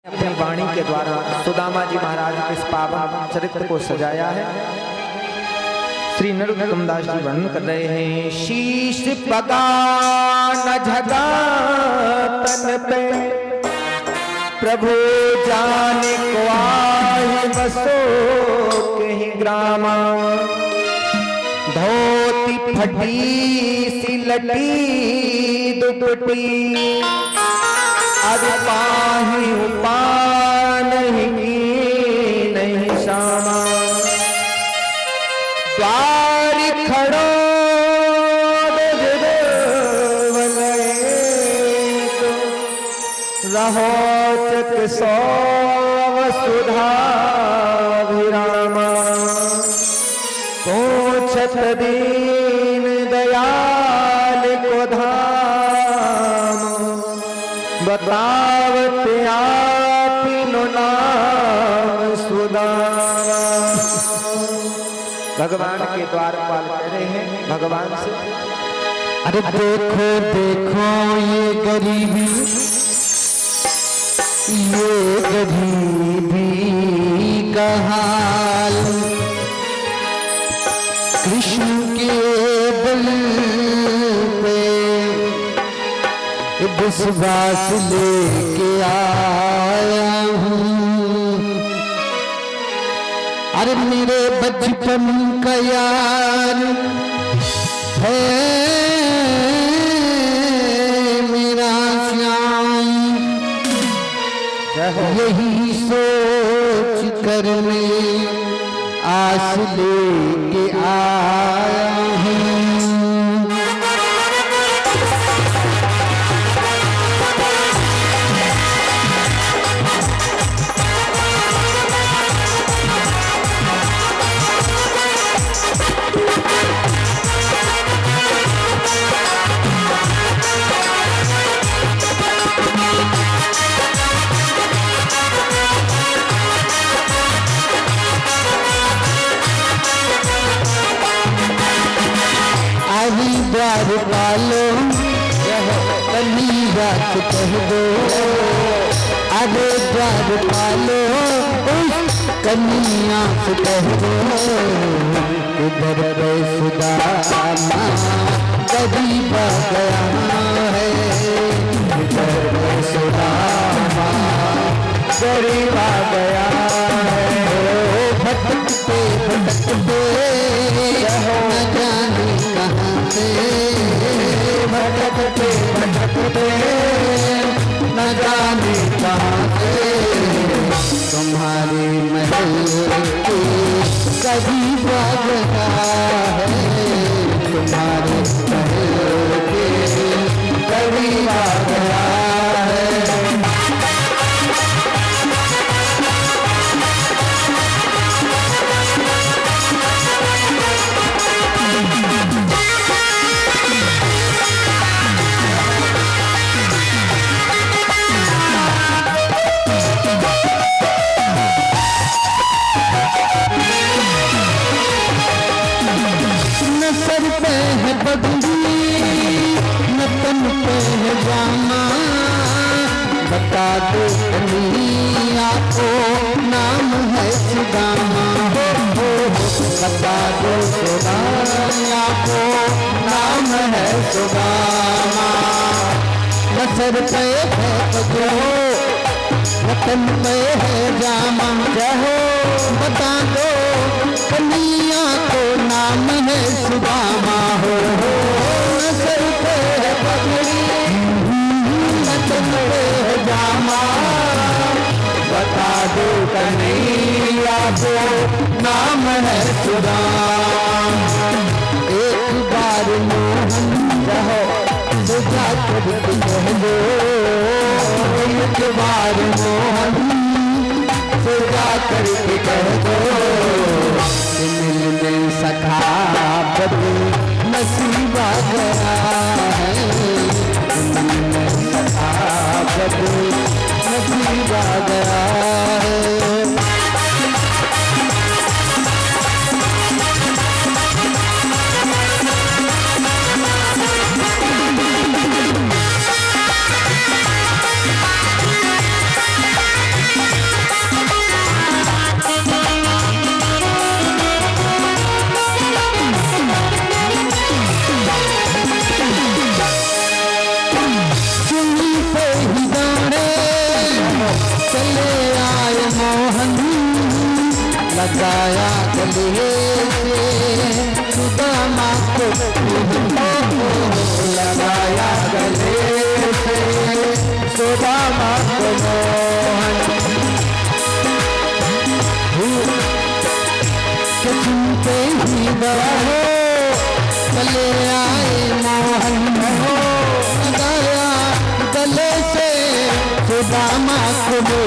अपनी वाणी के द्वारा सुदामा जी महाराज के इस पावन चरित्र को सजाया है। श्री नरोत्तम दास जी वर्णन कर रहे हैं। शीश पगा न झगा तन पे, प्रभु जाने को आए बसो कहीं ग्रामा। धोती फटी सी लटी दुपटी, अब पाही उपान नहीं शामा। द्वार खड़ो रहो चक सौ सुधा विरामा। पूछत दीन दयाल को धाम, बतावत आपनो नाम सुदामा। भगवान के द्वारपाल कह रहे हैं भगवान से, अरे देखो देखो ये गरीबी का हाल। कृष्ण के दिल पे विश्वास लेके आया हूँ। अरे मेरे बचपन का यार है मेरा श्याम, यही सोच कर मैं आस लेके आया हूँ। द्वार पालो कली बात कह दो। अरे द्वार पालो कन्या से कह दो। इधर सुदामा गरीब गया है, इधर सुदामा गरीब गया है। भटकते भटकते न जाने कहाँ से, भटकते भटकते न जाने कहाँ से। तुम्हारे महल के कभी बजता है, तुम्हारे महल के कभी बजता है। सर पे है पगड़ी न तन पे है जामा, बता दो कन्हैया को नाम है सुदामा। बता दो सुदामा को नाम है सुदामा। न सर पे है पगड़ी न तन पे है जामा, जहो बता दो कन्हैया को नाम है सुदामा। हो सर पे है पगड़ी न तन पे है जामा, बता दो कन्हैया को नाम है सुदामा। एक बार मोहन रहो सुधा कर कह दो। एक बार मोहन सुधा करके कह दो। मिलने सखा बदू नसीबा गया है, मिलने सखा बदू नसीबा गया है। चले आए मोहन लगाया गले से सुदामा को लगाया गले से सुदामा को मोहन सुनते ही बड़ा हो चले आए मोहन लगाया गले से सुदामा को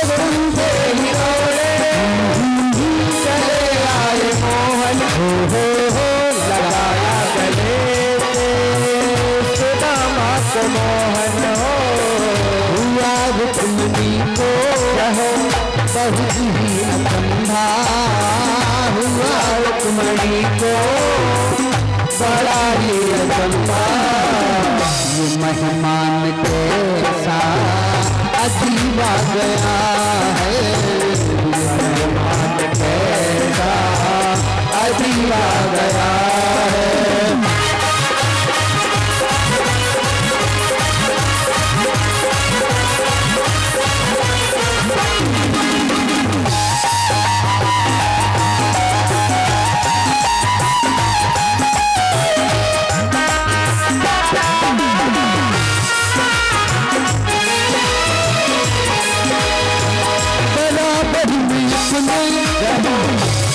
सुनते ही चले आए मोहन लगाया गले से सुदामा को मोहन हुआ रुक्मिणी को रहो बहुत ही अचंभा हुआ रुक्मिणी को बड़ा ही अचंभा ये मेहमान कैसा अजीब आ गया है मेहमान कैसा अजीब आ गया है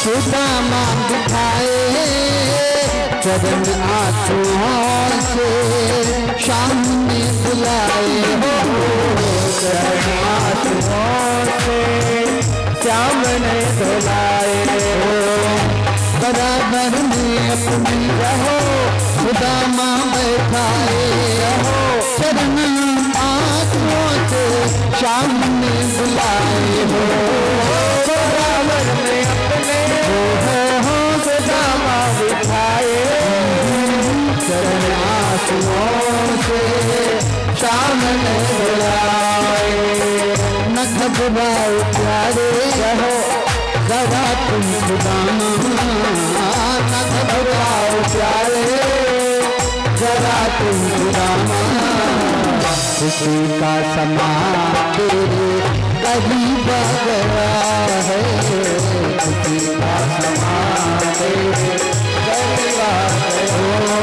सुदामा दिखाए चरण आंसुओं से शाम ने बुलाए हो चरण आंसुओं से श्याम ने बुलाए हो बराबर में अपनी रहो सुदामा बैठाए हो चरण आंसुओं से श्याम ने बुलाए हो बराबर में हो सुदामा बिठाए चरण आंसुओं से शाम ने बुलाए न घबराओ प्यारे रहो जरा तुम सुदामा न घबराओ प्यारे जरा तुम सुदामा खुशी का समा तेरे करीब आ गया है खुशी का समा तेरे करीब आ गया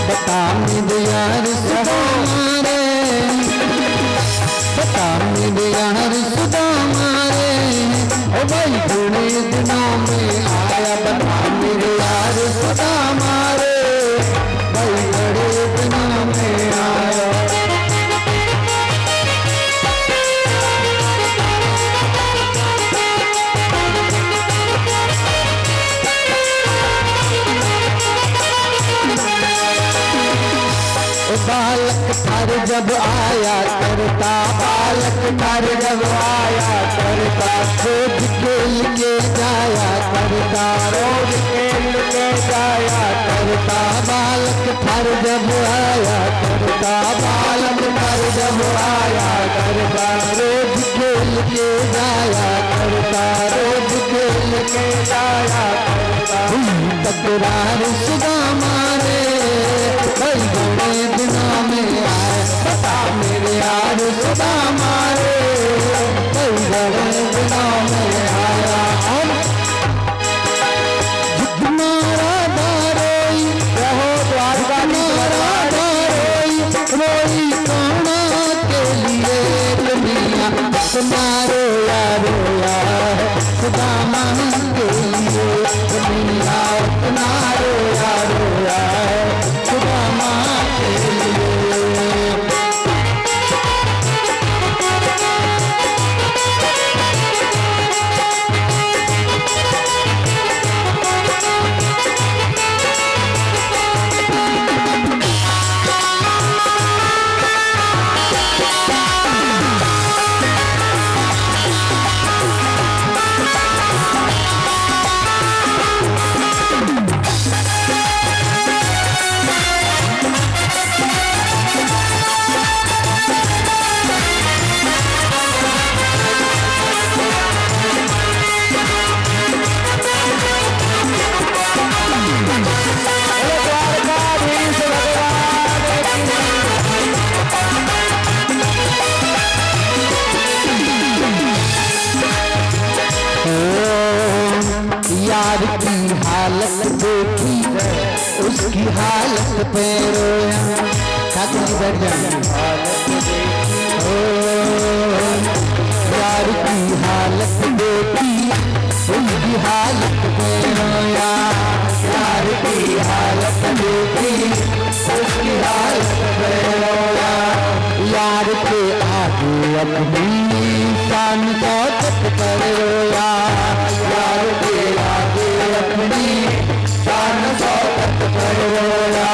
बता मेरे यार सुदामा रे बता मेरे यार सुदामा रे ओ भाई बड़े दिनों में आया बता मेरे यार सुदामा रे भाई बड़े दिनों में आया बालक थार जब आया करता बालक थार जब आया करता रोज खेल के जाया करता रोज खेल के जाया करता बालक थार जब आया करता बालक थार जब आया करता रोज खेल के जाया करता रोज खेल के जाया करता तकरार सुदामा रे बड़े दिनों में आए बता मेरे यार सुदामा रे बड़े दिनों में आया तुम्हारा दारोई रहो द्वारका तुम्हारा रोई काना के लिए दुनिया तुम्हारे यारो यार सुदामा के लिए दुनिया तुम्हारे यारो यार सुदामा के लिए पे रोया। ठाकुर जी बैठ जाए। ओ यार की हालत देखी उसकी हालत पे रोया। यार की हालत देखी उसकी हालत पे रोया। यार के आगे अपनी शान शौकत पर रोया। यार के आगे अपनी शान शौकत पर रोया।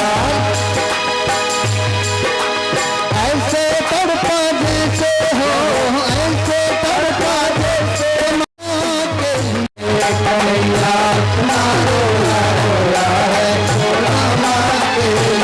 ऐसे तड़पा जैसे हो, ऐसे तड़पा जैसे माँ के लिए कन्हैया अपना रोया रोया है छोड़ा माँ के लिए।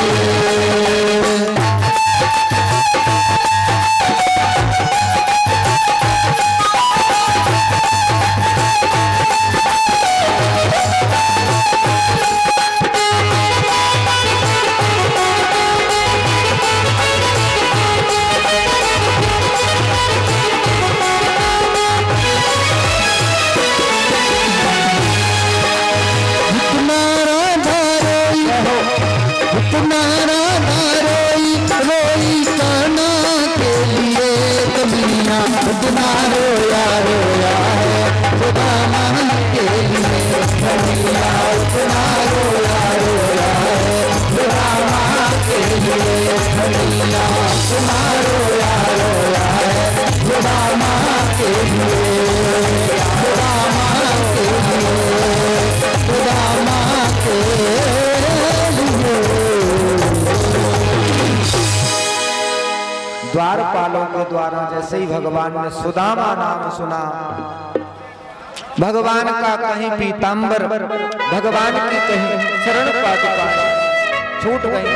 द्वारपालों के द्वारा जैसे ही भगवान ने सुदामा नाम सुना, भगवान का कहीं पीतांबर, भगवान की कहीं चरण पादुका छूट गई।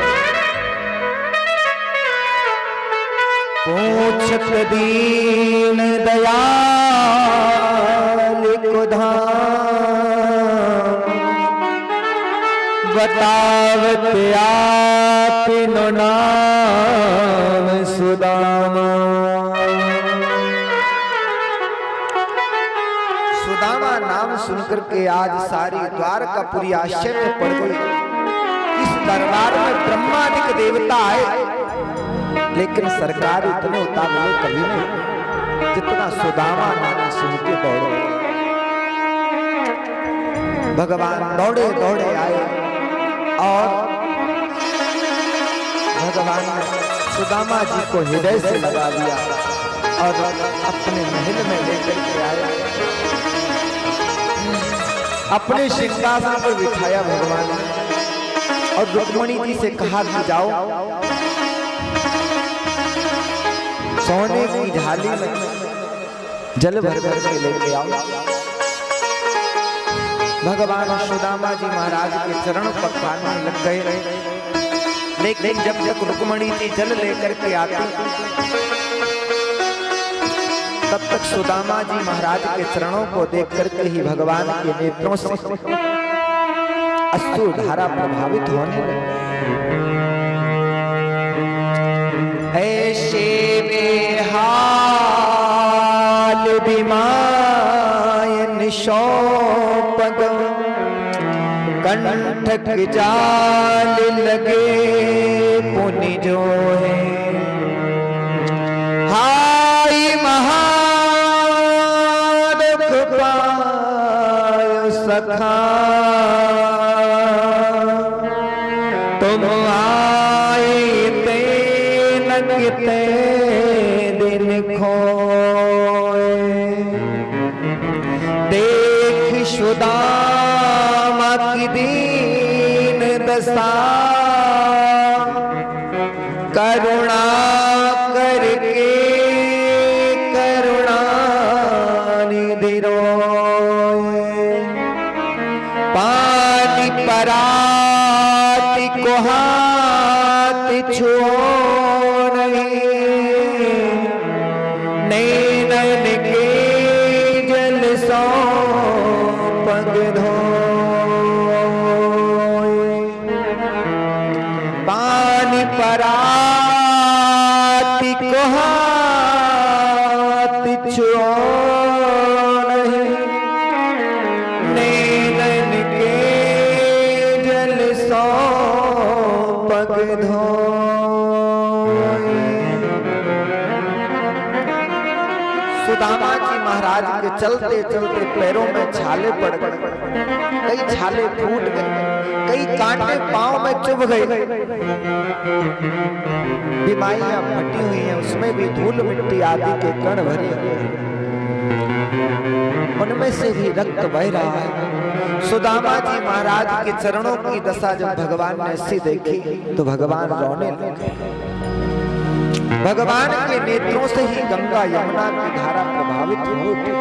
पूछत दीन दयाल को धाम, बतावत आपनो नाम सुदामा। सुदामा नाम सुनकर के आज सारी द्वारकापुरी आश्चर्य पड़ गई। इस दरबार में ब्रह्मादिक देवता आए, लेकिन सरकार इतने उतावले कभी नहीं जितना सुदामा नाम सुन के दौड़े। भगवान दौड़े दौड़े आए और भगवान ने सुदामा जी को हृदय से लगा दिया और अपने महल में लेकर के आए। अपने सिंहासन पर बिठाया भगवान ने और रुक्मणी जी से कहा कि जाओ सोने की झाली में जल भर भर के लेके आओ। भगवान सुदामा जी महाराज के चरण पखारने लग गए, लेकिन जब तक रुक्मणी जी जल लेकर के आती तब तक सुदामा जी महाराज के चरणों को देख करके ही भगवान के नेत्रों से अश्रु धारा प्रभावित होने लगी। ऐसे बेहाल बिमायन शोपगम, कंठक जाल लगे पुनि जो है। हाय महादुख पायो सखा, तुम आए ते लगते दिन खोए। देख सुदामा की दीन दशा, करुणा करके करुणा निधि रोए। पानी पराती को हाथ छुओ नहीं, नैनन के जल सो पग धोए। पानी पराती को हाथ छुओ नहीं, नैनन के जल सो पग सुदामा जी महाराज के चलते चलते पैरों में छाले पड़ गए, कई छाले फूट गए, कई कांटे पांव में चुभ गए। बीमारियां फटी हुई हैं, उसमें भी धूल मिट्टी आदि के कण भरे हुए हैं, उनमें से भी रक्त बह रहा है। सुदामा जी महाराज के चरणों की दशा जब भगवान ने ऐसी देखी तो भगवान रोने लगे। भगवान के नेत्रों से ही गंगा यमुना की धारा प्रभावित हो उठी।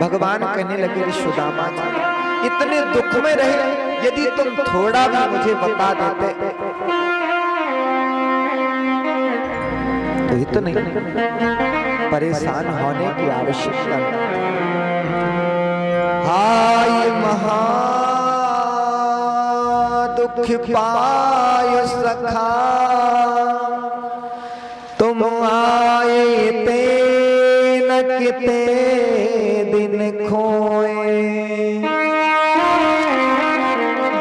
भगवान कहने लगे, सुदामा जी इतने दुख में रहे, यदि तुम थोड़ा भी मुझे बता देते तो इतने परेशान होने की आवश्यकता नहीं। हाय महा दुख पाय सखा, तुम आए ते न किते दिन खोए।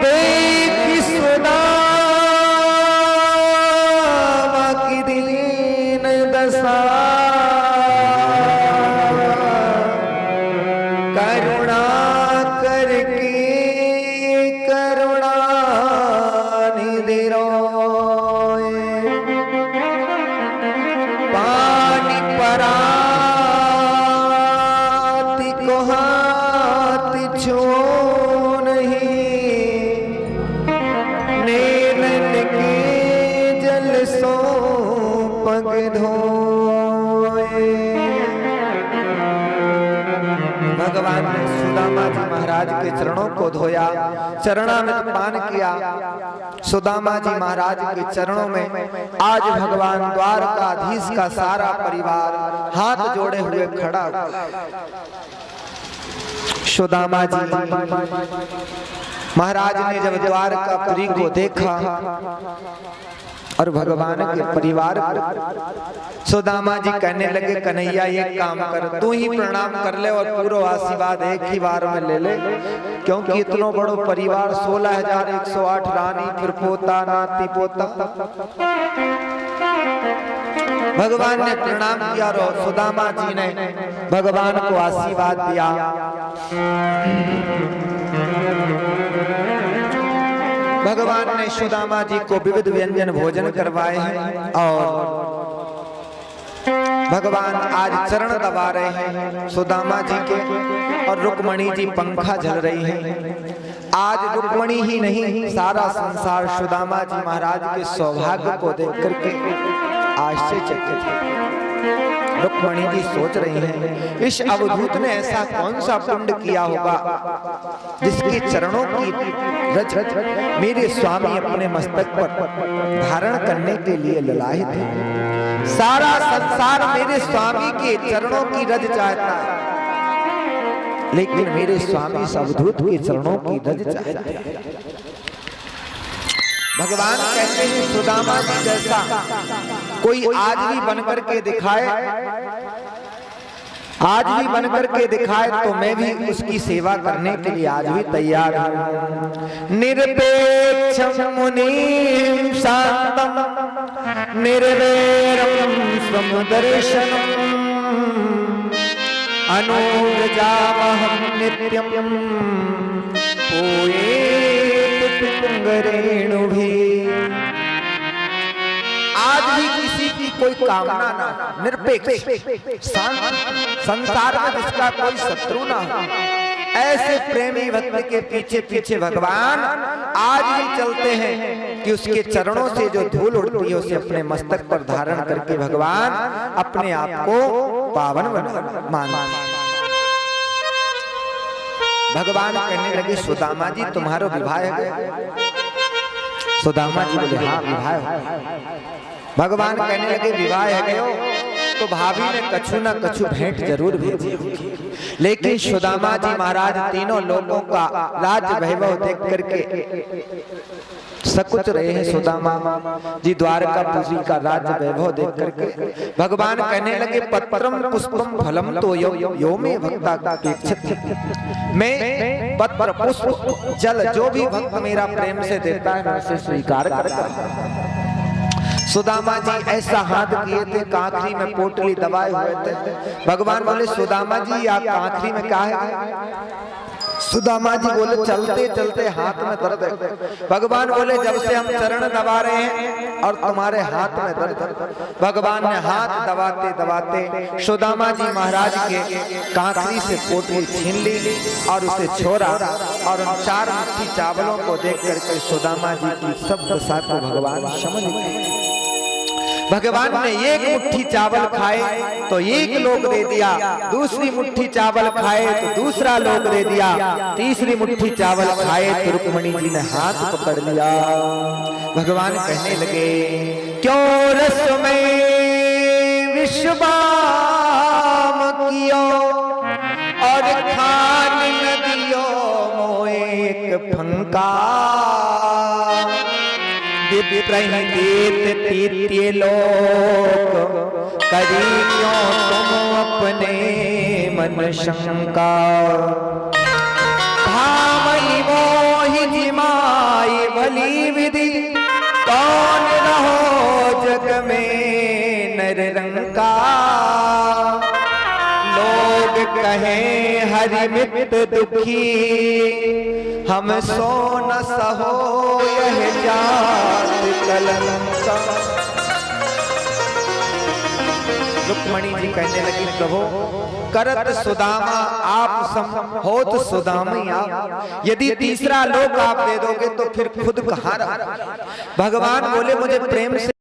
देख सुदामा की दीन दशा, करुणा करके करुणा निधि रोए। पानी पराती को हाथ छो नहीं, नैनन के जल सो पग धोए। भगवान ने सुदामा जी महाराज के चरणों को धोया, चरणामृत पान किया। सुदामा जी महाराज के चरणों में आज भगवान द्वारकाधीश का सारा परिवार हाथ जोड़े हुए खड़ा। सुदामा जी महाराज ने जब द्वारकापुरी को देखा और भगवान के परिवार को, सुदामा जी कहने लगे, कन्हैया एक काम कर, तू ही प्रणाम कर ले और पूरा आशीर्वाद एक ही बार में ले ले, क्योंकि इतना बड़ो परिवार 16,108 रानी, फिर पोता नाती पोता। भगवान ने प्रणाम किया और सुदामा जी ने भगवान को आशीर्वाद दिया। भगवान ने सुदामा जी को विविध व्यंजन भोजन करवाए हैं और भगवान आज चरण दबा रहे हैं सुदामा जी के, और रुक्मणी जी पंखा झल रही हैं। आज रुक्मणी ही नहीं, सारा संसार सुदामा जी महाराज के सौभाग्य को देख करके आश्चर्यचकित है। रुक्मणी जी सोच रही हैं, इस अवधूत ने ऐसा कौन सा पुण्य किया होगा जिसके चरणों की रज मेरे स्वामी अपने मस्तक पर धारण करने के लिए ललायित है। सारा संसार मेरे स्वामी के चरणों की रज चाहता है, लेकिन मेरे स्वामी इस अवधूत के चरणों की रज चाहते हैं। भगवान कहते हैं, सुदामा जी जैसा कोई आज भी बनकर के दिखाए, आज भी बनकर के दिखाए तो मैं भी उसकी सेवा करने के लिए आज भी तैयार हूं। निरपेक्षम मुनिम शांतम निर्वैरम समदर्शनम अनुव्रजामहं नित्यम पुंगरेणु भी। आज भी किसी की कोई कामना ना, निरपेक्ष शांत, संसार में जिसका कोई शत्रु ना हो, ऐसे प्रेमी भक्त के पीछे पीछे भगवान आज भी चलते हैं कि उसके चरणों से जो धूल उड़ती है उसे अपने मस्तक पर धारण करके भगवान अपने आप को पावन मानते। भगवान कहने लगे, सुदामा जी तुम्हारा विवाह है? सुदामा जी बोले, हाँ विवाह है। भगवान कहने लगे, विवाह है गयो तो भाभी ने कछु न कछु भेंट जरूर भेजी होगी, लेकिन सुदामा जी महाराज तीनों लोगों का राज्य वैभव देख करके सकुच रहे हैं। सुदामा जी द्वारकापुरी का राज्य वैभव देख करके भगवान कहने लगे, पत्रम पुष्पम फलम तो यो में भक्ता अपेक्षित। मैं पत्र पुष्प जल जो भी भक्त मेरा प्रेम से देता है मैं उसे स्वीकार करता हूं। सुदामा जी ऐसा हाथ किए थे, कांखरी में पोटली दबाए हुए थे। भगवान बोले सुदामा जी आप कांखरी में क्या है? सुदामा जी बोले चलते चलते हाथ में दर्द है। भगवान बोले जब से हम चरण दबा रहे हैं और तुम्हारे हाथ में दर्द है। भगवान ने हाथ दबाते दबाते सुदामा जी महाराज के कांखरी से पोटली छीन ली और उसे छोड़ा, और उन 4 मुट्ठी चावलों को देख करके सुदामा जी की सब दशा को भगवान समझ गए। भगवान ने एक मुट्ठी चावल खाए तो एक लोग दे दिया, दूसरी मुट्ठी चावल खाए तो दूसरा लोग दे दिया, तीसरी मुट्ठी चावल खाए तो रुक्मणी जी ने हाथ पकड़ लिया। भगवान कहने लगे क्यों रस में विश्वाम कियो और खान नदियो मोए एक फंका, विप्रहित तीर्य लोक करी क्यों तुम अपने मन शंका, भामहि मोहि जिमाई भली विधि कौन रहो जग में नररंका, लोग कहें हरि मित दुखी हम सो न सहो यह जात कलंका। रुक्मणी जी कहने लगी प्रभु करत सुदामा आप सम होत सुदामी आप, यदि तीसरा लोक आप दे दोगे तो फिर खुद कहाँ रहा? भगवान बोले मुझे प्रेम से